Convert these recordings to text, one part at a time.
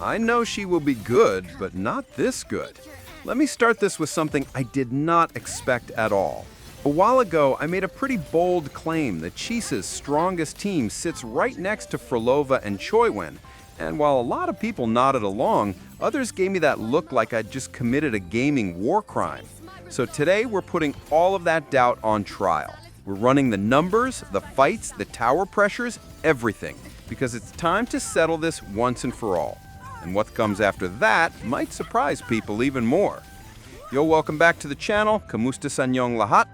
I know she will be good, but not this good. Let me start this with something I did not expect at all. A while ago, I made a pretty bold claim that Chisa's strongest team sits right next to Phrolova and Qiuyuan, and while a lot of people nodded along, others gave me that look like I'd just committed a gaming war crime. So today, we're putting all of that doubt on trial. We're running the numbers, the fights, the tower pressures, everything, because it's time to settle this once and for all. And what comes after that might surprise people even more. Yo, welcome back to the channel. Kamusta sanyong lahat?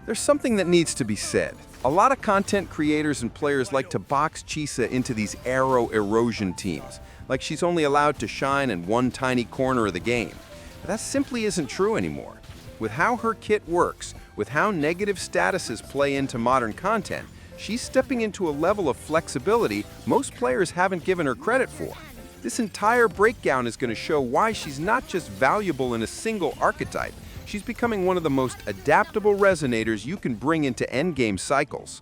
There's something that needs to be said. A lot of content creators and players like to box Chisa into these arrow erosion teams, like she's only allowed to shine in one tiny corner of the game. But that simply isn't true anymore. With how her kit works, with how negative statuses play into modern content, she's stepping into a level of flexibility most players haven't given her credit for. This entire breakdown is going to show why she's not just valuable in a single archetype, she's becoming one of the most adaptable resonators you can bring into endgame cycles.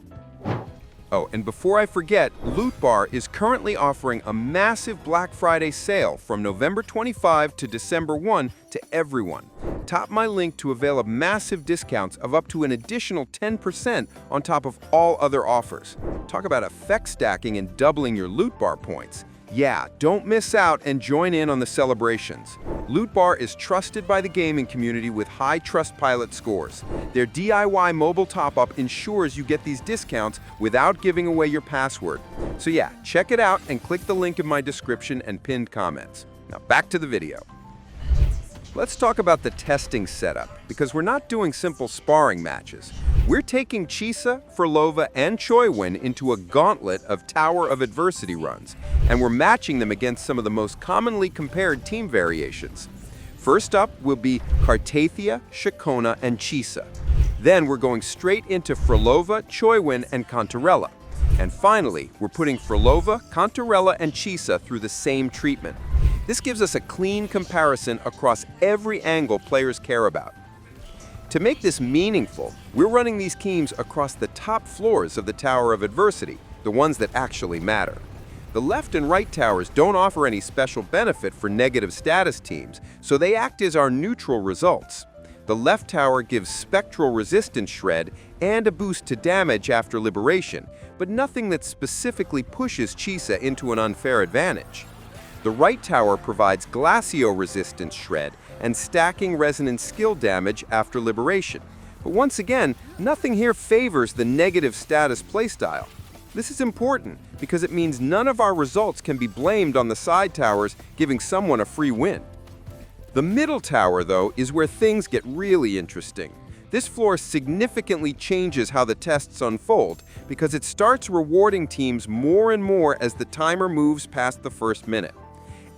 Oh, and before I forget, Loot Bar is currently offering a massive Black Friday sale from November 25 to December 1 to everyone. Tap my link to avail of massive discounts of up to an additional 10% on top of all other offers. Talk about effect stacking and doubling your Loot Bar points. Yeah, don't miss out and join in on the celebrations. Loot Bar is trusted by the gaming community with high Trustpilot scores. Their DIY mobile top-up ensures you get these discounts without giving away your password. So yeah, check it out and click the link in my description and pinned comments. Now back to the video. Let's talk about the testing setup, because we're not doing simple sparring matches. We're taking Chisa, Phrolova, and Qiuyuan into a gauntlet of Tower of Adversity runs, and we're matching them against some of the most commonly compared team variations. First up will be Carlotta, Shakona, and Chisa. Then we're going straight into Phrolova, Qiuyuan, and Cantarella. And finally, we're putting Phrolova, Cantarella, and Chisa through the same treatment. This gives us a clean comparison across every angle players care about. To make this meaningful, we're running these schemes across the top floors of the Tower of Adversity, the ones that actually matter. The left and right towers don't offer any special benefit for negative status teams, so they act as our neutral results. The left tower gives spectral resistance shred and a boost to damage after liberation, but nothing that specifically pushes Chisa into an unfair advantage. The right tower provides glacio resistance shred and stacking resonance skill damage after liberation. But once again, nothing here favors the negative status playstyle. This is important because it means none of our results can be blamed on the side towers giving someone a free win. The middle tower, though, is where things get really interesting. This floor significantly changes how the tests unfold because it starts rewarding teams more and more as the timer moves past the first minute.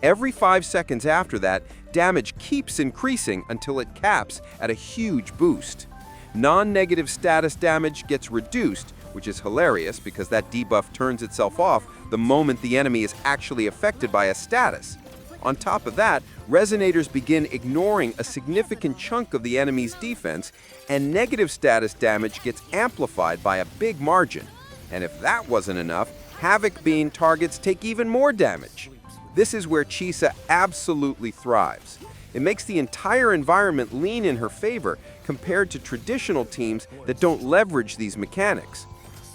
Every 5 seconds after that, damage keeps increasing until it caps at a huge boost. Non-negative status damage gets reduced, which is hilarious because that debuff turns itself off the moment the enemy is actually affected by a status. On top of that, Resonators begin ignoring a significant chunk of the enemy's defense, and negative status damage gets amplified by a big margin. And if that wasn't enough, Havoc Beam targets take even more damage. This is where Chisa absolutely thrives. It makes the entire environment lean in her favor compared to traditional teams that don't leverage these mechanics.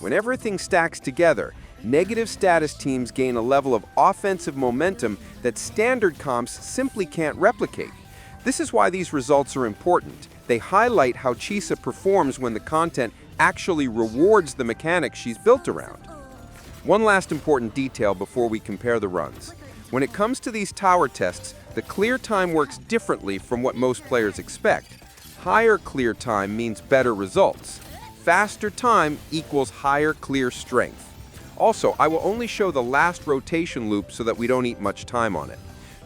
When everything stacks together, negative status teams gain a level of offensive momentum that standard comps simply can't replicate. This is why these results are important. They highlight how Chisa performs when the content actually rewards the mechanics she's built around. One last important detail before we compare the runs. When it comes to these tower tests, the clear time works differently from what most players expect. Higher clear time means better results. Faster time equals higher clear strength. Also, I will only show the last rotation loop so that we don't eat much time on it.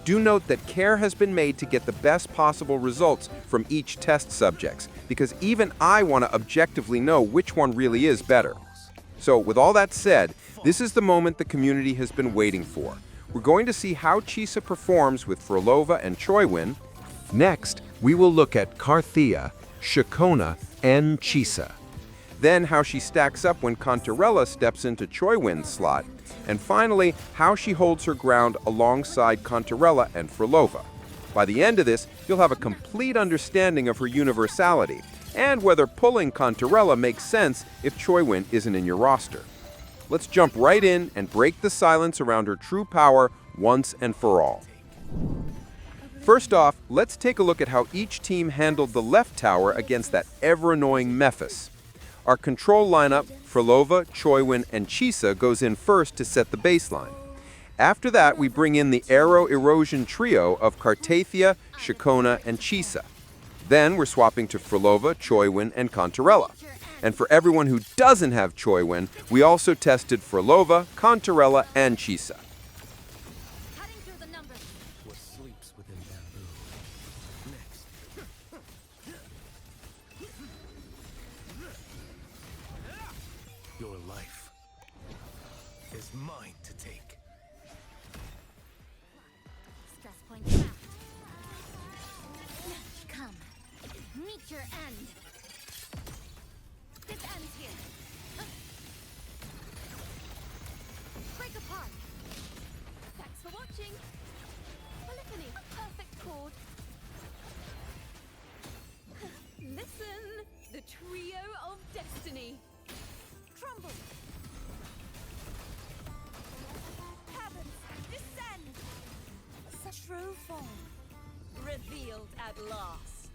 Do note that care has been made to get the best possible results from each test subjects, because even I want to objectively know which one really is better. So, with all that said, this is the moment the community has been waiting for. We're going to see how Chisa performs with Phrolova and Qiuyuan. Next, we will look at Carlotta, Shakona, and Chisa. Then how she stacks up when Cantarella steps into Qiuyuan's slot, And finally, how she holds her ground alongside Cantarella and Phrolova. By the end of this, you'll have a complete understanding of her universality, and whether pulling Cantarella makes sense if Qiuyuan isn't in your roster. Let's jump right in and break the silence around her true power once and for all. First off, let's take a look at how each team handled the left tower against that ever-annoying Mephis. Our control lineup, Phrolova, Qiuyuan, and Chisa, goes in first to set the baseline. After that, we bring in the arrow erosion trio of Cartathia, Shikona, and Chisa. Then we're swapping to Phrolova, Qiuyuan, and Cantarella. And for everyone who doesn't have Qiuyuan, we also tested Phrolova, Cantarella, and Chisa. Your life is mine to take. Stress point trapped. Come, meet your end. This ends here. Break apart. Thanks for watching. Polyphony, a perfect chord. Listen, the trio of destiny. Crumble. Heavens, descend. True form revealed at last.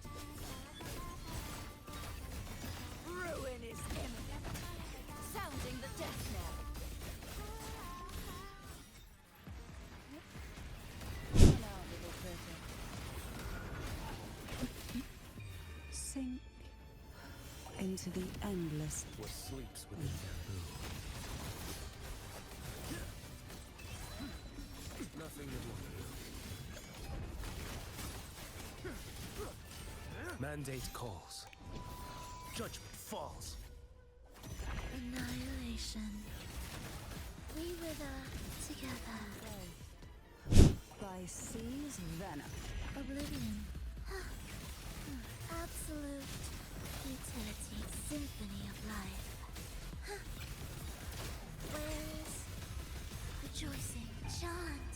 Ruin is imminent. Sounding the death knell. Sink into the endless. What sleeps within bamboo? Nothing you want to do. Mandate calls. Judgment falls. Annihilation. We wither together. By sea's venom. Oblivion. Absolute futility. Symphony of life. Where is rejoicing? Chant.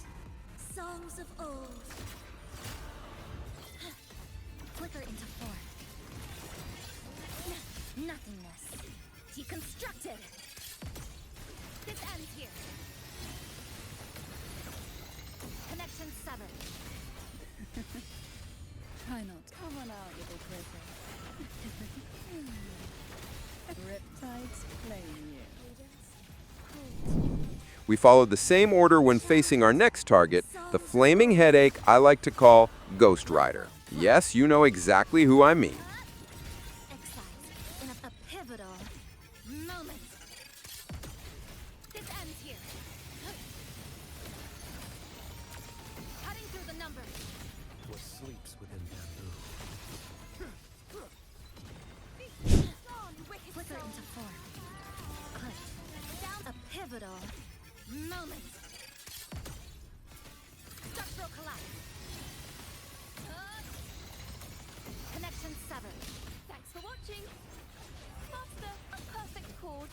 Songs of old. Flicker into form. Nothingness. Deconstructed. This ends here. Connection severed. Try not. Come on out, little critter. Riptides claim you. We followed the same order when facing our next target, the flaming headache I like to call Ghost Rider. Yes, you know exactly who I mean. Exiles in a pivotal moment. This ends here. Cutting through the numbers. What sleeps within bamboo? Flicker into form. Cut. Down a pivotal moment. Structural collapse. Connection severed. Thanks for watching. Master, a perfect chord.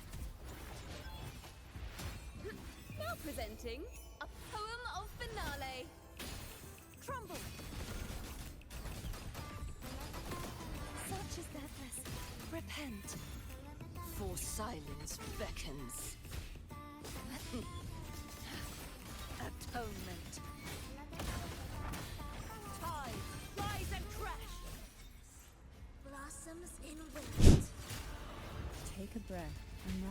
Now presenting a poem of finale. Crumble. Such is their bliss. Repent. For silence beckons. Atonement. Tide, rise and crash. Blossoms in wind. Take a breath.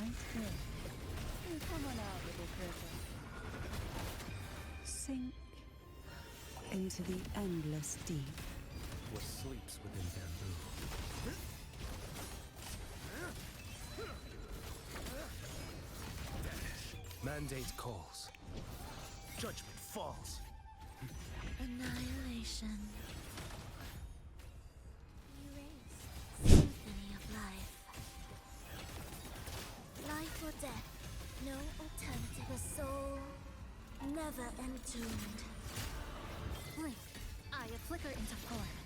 Right here. Come on out, little critter. Sink into the endless deep. What sleeps within bamboo? Mandate calls. Judgment falls. Annihilation. Erase. Symphony of life. Life or death. No alternative. The soul never entombed. Blink. I flicker into form.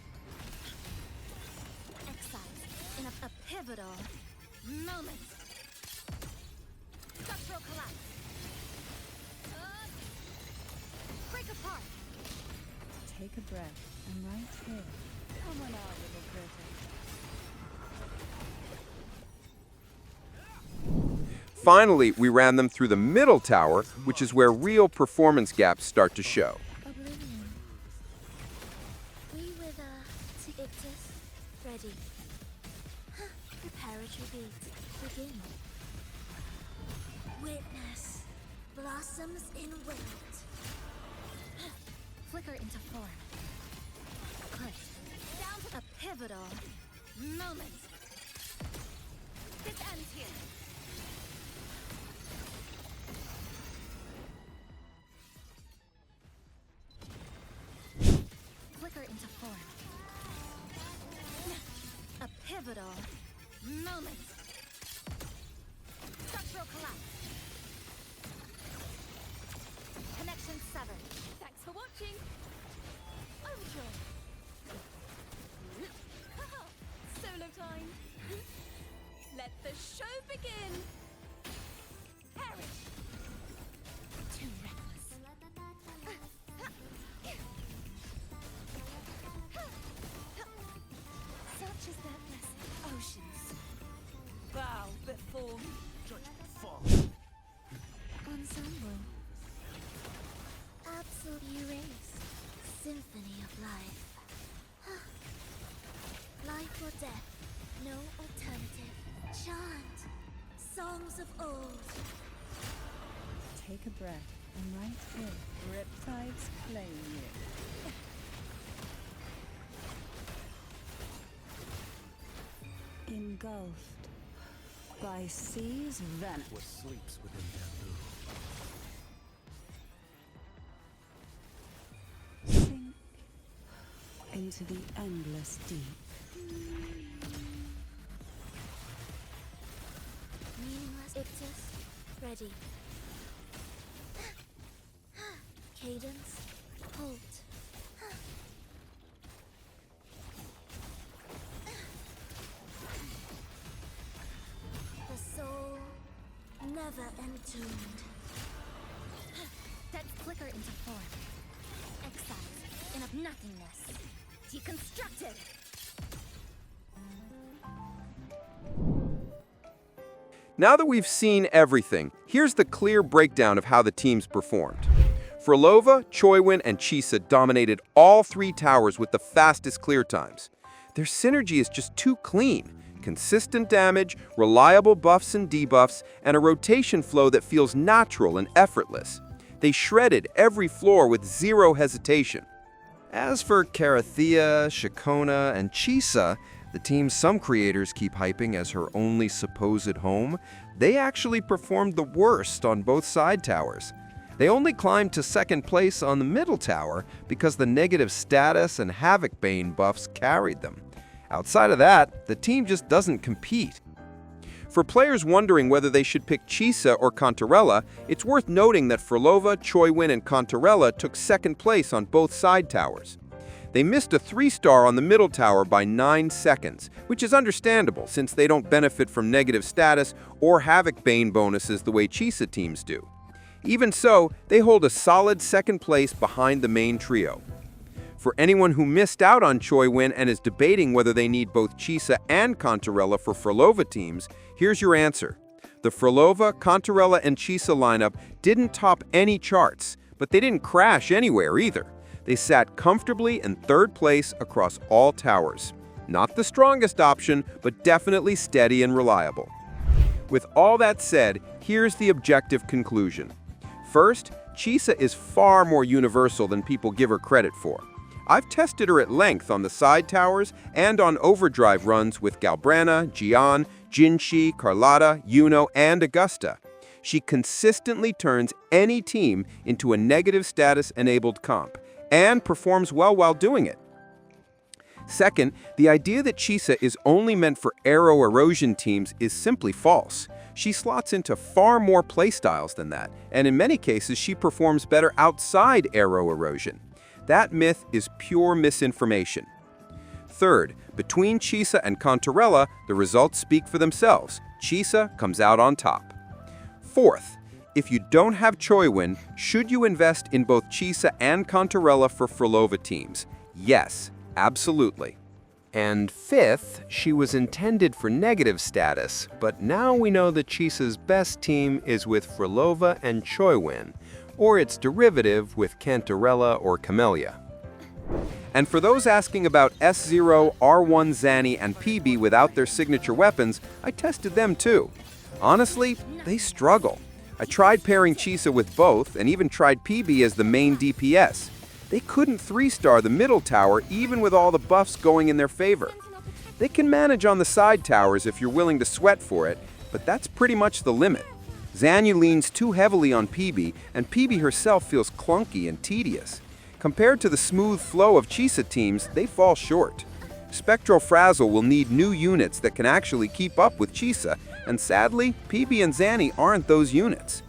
Exiles in a pivotal moment. Structural collapse. Take a breath. I'm right here. Come on out, little critter. Finally, we ran them through the middle tower, which is where real performance gaps start to show. Oblivion. We with Ictus, ready. Preparatory beat, begin. Witness, blossoms in wilt. Flicker into form. Push, down to a pivotal moment. This ends here. Flicker into form. A pivotal moment. Structural collapse. Connection severed. Thanks for watching. Overture. Solo time. Let the show begin. Perish. Too reckless. Such is their blessing. Oceans. Bow before me. Judgment falls. Ensemble. Absolute erase. Symphony of life. Life or death. No alternative. Chant. Songs of old. Take a breath. I'm right here. Riptides claim you. Engulfed by seas vanished. What sleeps within bamboo. Sink into the endless deep. Meaningless Ictus, ready. Cadence, halt. The soul, never entombed. Let's flicker into form. Exiled in of nothingness. Deconstructed. Now that we've seen everything, here's the clear breakdown of how the teams performed. Phrolova, Qiuyuan, and Chisa dominated all three towers with the fastest clear times. Their synergy is just too clean. Consistent damage, reliable buffs and debuffs, and a rotation flow that feels natural and effortless. They shredded every floor with zero hesitation. As for Carlotta, Shikona, and Chisa, the team some creators keep hyping as her only supposed home, they actually performed the worst on both side towers. They only climbed to second place on the middle tower because the negative status and Havoc Bane buffs carried them. Outside of that, the team just doesn't compete. For players wondering whether they should pick Chisa or Cantarella, it's worth noting that Phrolova, Qiuyuan, and Cantarella took second place on both side towers. They missed a 3-star on the middle tower by 9 seconds, which is understandable since they don't benefit from negative status or Havoc Bane bonuses the way Chisa teams do. Even so, they hold a solid second place behind the main trio. For anyone who missed out on Qiuyuan and is debating whether they need both Chisa and Cantarella for Phrolova teams, here's your answer. The Phrolova, Cantarella, and Chisa lineup didn't top any charts, but they didn't crash anywhere either. They sat comfortably in third place across all towers. Not the strongest option, but definitely steady and reliable. With all that said, here's the objective conclusion. First, Chisa is far more universal than people give her credit for. I've tested her at length on the side towers and on overdrive runs with Galbrana, Qiuyuan, Jinshi, Carlotta, Yuno, and Augusta. She consistently turns any team into a negative status-enabled comp, and performs well while doing it. Second, the idea that Chisa is only meant for arrow erosion teams is simply false. She slots into far more playstyles than that, and in many cases she performs better outside arrow erosion. That myth is pure misinformation. Third, between Chisa and Cantarella, the results speak for themselves. Chisa comes out on top. Fourth, if you don't have Qiuyuan, should you invest in both Chisa and Cantarella for Phrolova teams? Yes, absolutely. And fifth, she was intended for negative status, but now we know that Chisa's best team is with Phrolova and Qiuyuan, or its derivative with Cantarella or Camellia. And for those asking about S0, R1 Zani, and Phoebe without their signature weapons, I tested them too. Honestly, they struggle. I tried pairing Chisa with both, and even tried Phoebe as the main DPS. They couldn't 3-star the middle tower even with all the buffs going in their favor. They can manage on the side towers if you're willing to sweat for it, but that's pretty much the limit. Zani leans too heavily on Phoebe, and Phoebe herself feels clunky and tedious. Compared to the smooth flow of Chisa teams, they fall short. Spectral Frazzle will need new units that can actually keep up with Chisa, and sadly, Phoebe and Zani aren't those units.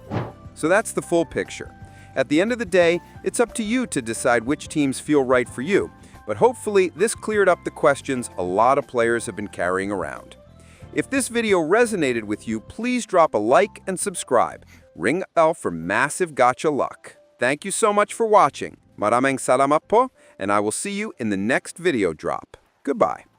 So that's the full picture. At the end of the day, it's up to you to decide which teams feel right for you, but hopefully this cleared up the questions a lot of players have been carrying around. If this video resonated with you, please drop a like and subscribe. Ring a bell for massive gacha luck. Thank you so much for watching. Maraming salamat po, and I will see you in the next video drop. Goodbye.